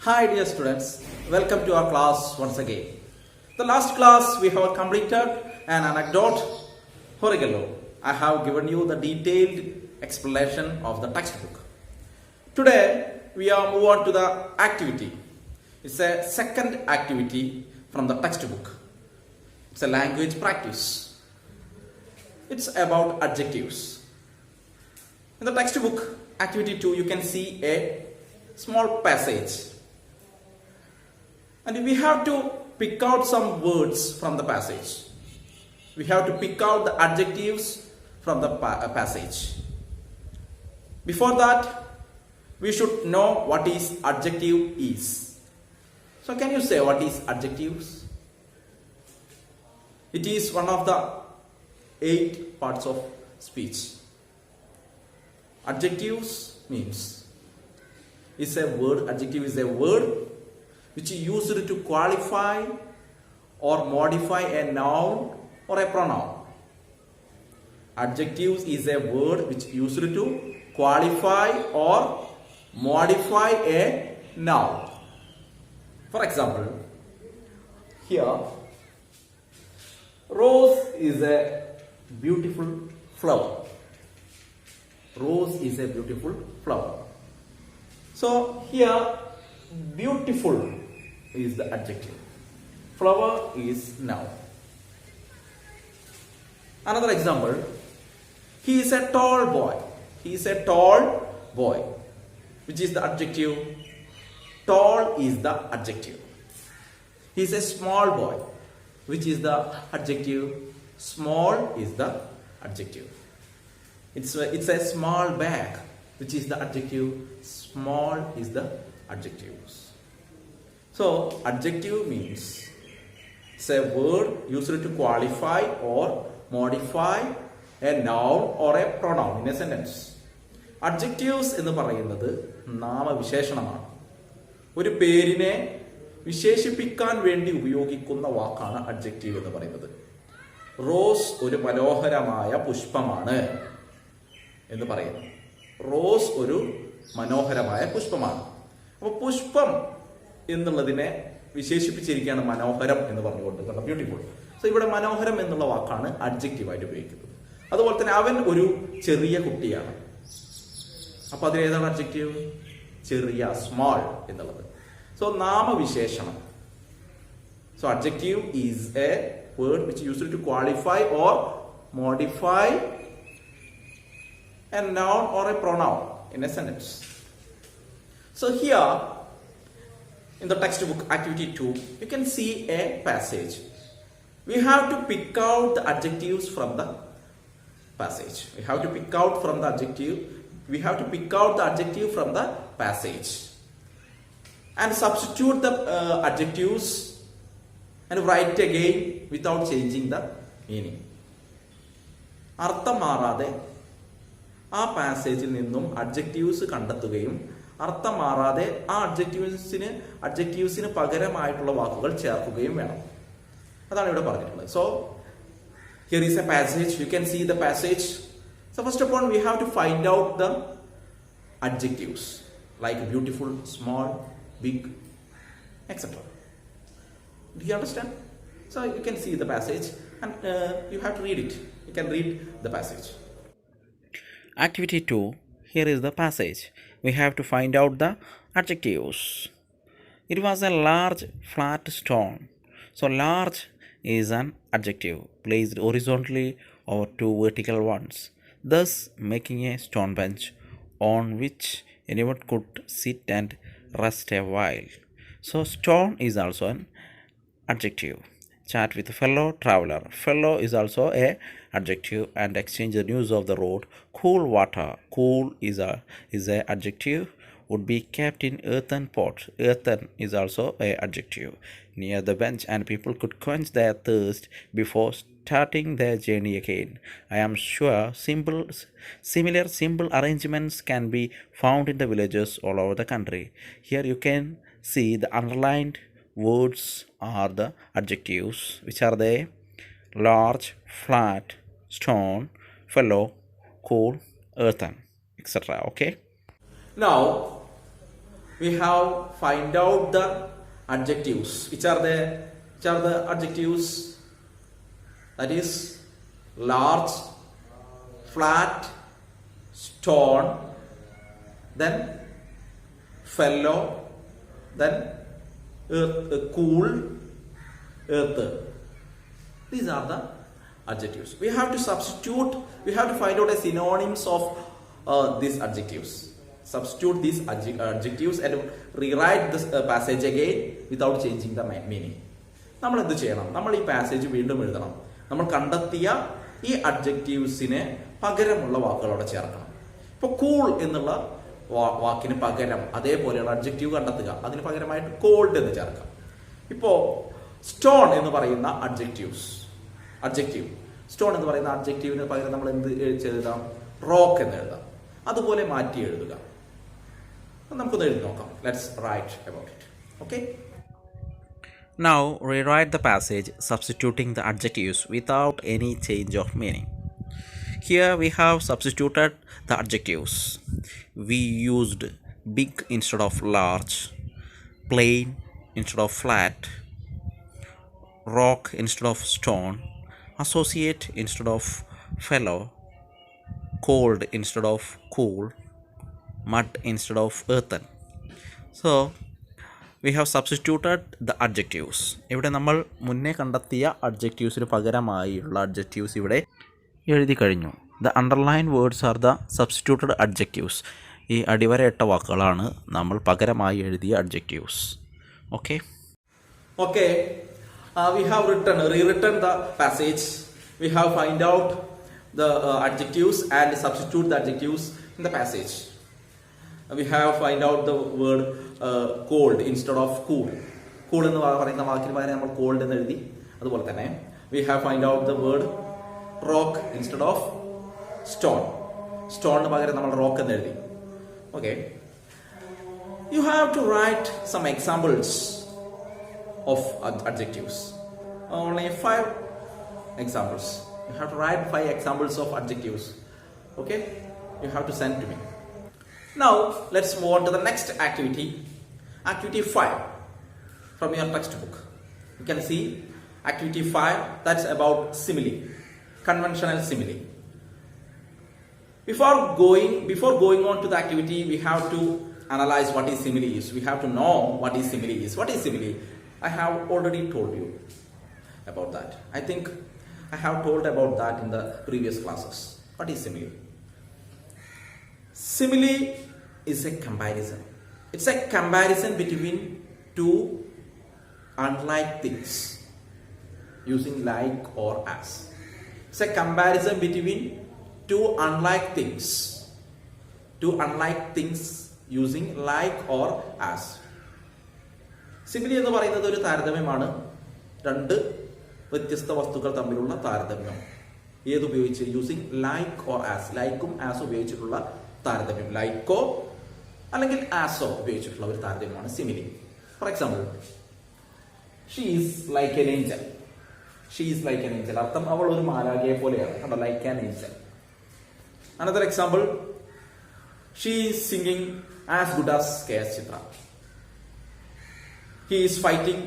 Hi dear students, welcome to our class once again. The last class we have completed an anecdote, Horegallu. I have given you the detailed explanation of the textbook. Today we are move on to the activity. It's a second activity from the textbook. It's a language practice. It's about adjectives. In the textbook activity 2 you can see a small passage. And we have to pick out some words from the passage. We have to pick out the adjectives from the passage. Before that, we should know what is adjective is. So can you say what is adjectives? It is one of the 8 parts of speech. Adjectives means is a word. Adjective is a word which is used to qualify or modify a noun or a pronoun. Adjectives is a word which is used to qualify or modify a noun. For example, here, rose is a beautiful flower. Rose is a beautiful flower. So here, beautiful is the adjective. Flower is noun. Another example, he is a tall boy. He is a tall boy. Which is the adjective? Tall is the adjective. He is a small boy. Which is the adjective? Small is the adjective. It's a small bag. Which is the adjective? Small is the adjectives. So, adjective means it's a word used to qualify or modify a noun or a pronoun in a sentence. Adjectives എന്ന് പറയുന്നത് നാമവിശേഷണമാണ്. ഒരു പേരിനെ വിശേഷിപ്പിക്കാൻ വേണ്ടി ഉപയോഗിക്കുന്ന വാക്കാണ് adjective എന്ന് പറയുന്നത്. റോസ് ഒരു മനോഹരമായ പുഷ്പമാണ് എന്ന് പറയുന്നു. റോസ് ഒരു മനോഹരമായ പുഷ്പമാണ്. അപ്പോൾ പുഷ്പം എന്നുള്ളതിനെ വിശേഷിപ്പിച്ചിരിക്കുകയാണ് മനോഹരം എന്ന് പറഞ്ഞുകൊണ്ട്, കാരണം ബ്യൂട്ടിഫുൾ. സോ ഇവിടെ മനോഹരം എന്നുള്ള വാക്കാണ് അഡ്ജക്റ്റീവായിട്ട് ഉപയോഗിക്കുന്നത്. അതുപോലെ തന്നെ അവൻ ഒരു ചെറിയ കുട്ടിയാണ്. അപ്പൊ അതിലേതാണ് അഡ്ജക്റ്റീവ്? ചെറിയ, സ്മോൾ എന്നുള്ളത്. സോ നാമവിശേഷണം. So adjective is a word which used to qualify or modify a noun or a pronoun in a sentence. So here in the textbook activity 2 you can see a passage. We have to pick out the adjectives from the passage. We have to pick out from the adjective. We have to pick out the adjective from the passage and substitute the adjectives and write again without changing the meaning. അർത്ഥം മാറാതെ ആ പാസേജിൽ നിന്നും adjectives കണ്ടെത്തുകയും അർത്ഥം മാറാതെ ആ അഡ്ജക്റ്റീവ്സിന് പകരമായിട്ടുള്ള വാക്കുകൾ ചേർക്കുകയും വേണം. അതാണ് ഇവിടെ പറഞ്ഞിട്ടുള്ളത്. So here is a passage. You can see the passage. So first of all we have to find out the adjectives like beautiful, small, big, etcetera. Do you understand? So you can see the passage and you have to read it. You can read the passage. Activity 2, here is the passage. We have to find out the adjectives. It was a large flat stone. So large is an adjective placed horizontally over 2 vertical ones, thus making a stone bench on which anyone could sit and rest a while. So stone is also an adjective. Chat with fellow traveler. Fellow is also a adjective and exchange the news of the road. Cool water. Cool is a adjective. Would be kept in earthen pot. Earthen is also a adjective. Near the bench and people could quench their thirst before starting their journey again. I am sure similar simple arrangements can be found in the villages all over the country. Here you can see the underlined words are the adjectives. Which are they? Large, flat, stone, fellow, cool, earthen, etc. Okay. Now we have find out the adjectives. Which are the adjectives? That is large, flat, stone, then fellow, then earth, cool, earth. These are the adjectives. We have to substitute, we have to find out the synonyms of these adjectives. Substitute these adjectives and rewrite this passage again without changing the meaning. നമ്മൾ എന്ത് ചെയ്യണം? നമ്മൾ ഈ passage വീണ്ടും എഴുതണം. നമ്മൾ കണ്ടെത്തിയ ഈ അഡ്ജക്റ്റീവ്സിന് പകരമുള്ള വാക്കുകൾ അവിടെ ചേർക്കണം. ഇപ്പോൾ കൂൾ എന്നുള്ള വാക്കിന് പകരം അതേപോലെയുള്ള അഡ്ജക്റ്റീവ് കണ്ടെത്തുക. അതിന് പകരമായിട്ട് കോൾഡ് എന്ന് ചേർക്കാം. ഇപ്പോൾ സ്റ്റോൺ എന്ന് പറയുന്ന അഡ്ജക്റ്റീവ് സ്റ്റോൺ എന്ന് പറയുന്ന അഡ്ജക്റ്റീവിന് പകരം നമ്മൾ എന്ത് എഴുതാം? റോക്ക് എന്ന് എഴുതാം. അതുപോലെ മാറ്റി എഴുതുക. നമുക്കൊന്ന് എഴുതി നോക്കാം. Let's write about it. Okay. Now rewrite the passage substituting the adjectives without any change of meaning. Here we have substituted the adjectives. We used big instead of large, plain instead of flat, rock instead of stone, associate instead of fellow, cold instead of cool, mud instead of earthen. So we have substituted the adjectives. ഇവിടെ നമ്മൾ മുന്നേ കണ്ടെത്തിയ അഡ്ജക്റ്റീവ്സിന് പകരമായുള്ള adjectives ഇവിടെ എഴുതി കഴിഞ്ഞു. The underline words are the substituted adjectives. ഈ അടിവരയിട്ട വാക്കുകളാണ് നമ്മൾ പകരമായി എഴുതിയ adjectives. Okay. We have rewritten the passage. We have find out the adjectives and substitute the adjectives in the passage. We have find out the word cold instead of cool. Cool എന്ന് പറയുന്ന വാക്കിന് പകരം നമ്മൾ cold എന്ന് എഴുതി. അതുപോലെ തന്നെ we have find out the word rock instead of stone. Stone പകരം നമ്മൾ rock എന്ന് എഴുതി. Okay. You have to write some examples of adjectives. Only 5 examples. You have to write 5 examples of adjectives. Okay. You have to send to me. Now let's move on to the next activity. Activity 5 from your textbook. You can see activity 5, that's about simile, conventional simile. Before going on to the activity, we have to analyze what is simile is. We have to know what is simile is. What is simile? I have already told you about that. I think I have told about that in the previous classes. What is simile? Simile is a comparison. It's a comparison between two unlike things using like or as. It's a comparison between two unlike things. Two unlike things using like or as. Simile എന്ന് പറയുന്നത് ഒരു താരതമ്യമാണ്. രണ്ട് വ്യത്യസ്ത വസ്തുക്കൾ തമ്മിലുള്ള താരതമ്യം. ഏതുപയോഗിച്ച്? Using like or as. ലൈക്കും ആസ് ഉപയോഗിച്ചിട്ടുള്ള താരതമ്യം. ലൈക്കോ അല്ലെങ്കിൽ ആസോ ഉപയോഗിച്ചിട്ടുള്ള ഒരു താരതമ്യമാണ് simile. For example, she is like an angel. She is like an angel. അർത്ഥം അവൾ ഒരു മാലാഖയെ പോലെയാണ്. കണ്ടോ? Like an angel. Another example, she is singing as good as KS. Chithra. He is fighting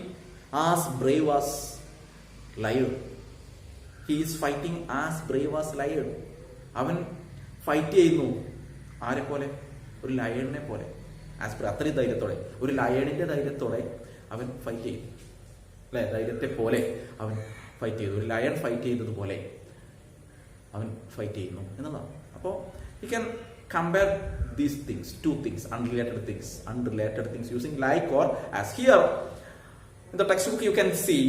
as brave as lion. He is fighting as brave as lion. അവൻ fight ചെയ്യുന്നു ആരെ പോലെ? ഒരു ലയണിനെ പോലെ. അത്രയും ധൈര്യത്തോടെ, ഒരു ലയണിന്റെ ധൈര്യത്തോടെ അവൻ ഫൈറ്റ് ചെയ്യും. അല്ലെ? ധൈര്യത്തെ പോലെ അവൻ ഫൈറ്റ് ചെയ്തു. ഒരു ലയൺ ഫൈറ്റ് ചെയ്തത് പോലെ അവൻ ഫൈറ്റ് ചെയ്യുന്നു എന്നതാണ്. അപ്പോൾ you can compare these things, two things, unrelated things using like or as. Here in the textbook you can see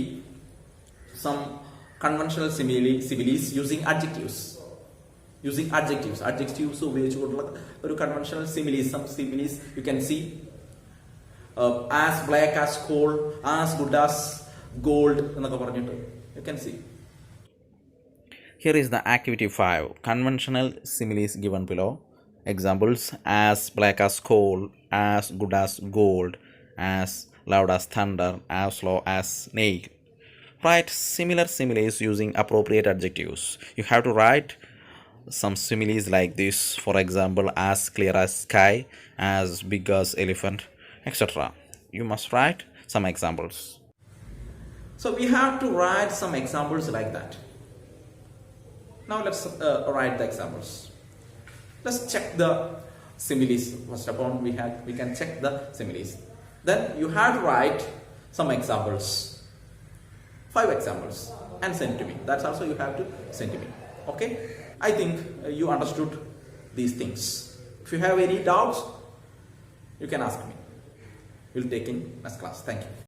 some conventional similes using adjectives. Adjectives ഉപയോഗിച്ചുകൊണ്ടുള്ള ഒരു conventional similes. Some similes you can see as black as coal, as good as gold എന്നൊക്കെ പറഞ്ഞിട്ട് you can see. Here is the activity 5, conventional similes given below. Examples: as black as coal, as good as gold, as loud as thunder, as slow as snail. Write similar similes using appropriate adjectives. You have to write some similes like this. For example, as clear as sky, as big as elephant, etc. You must write some examples. So we have to write some examples like that. Now let's write the examples. Let's check the similes. First of all, we can check the similes. Then you have to write some examples, 5 examples, and send to me. That's also you have to send to me. Okay? I think you understood these things. If you have any doubts, you can ask me. We'll take in next class. Thank you.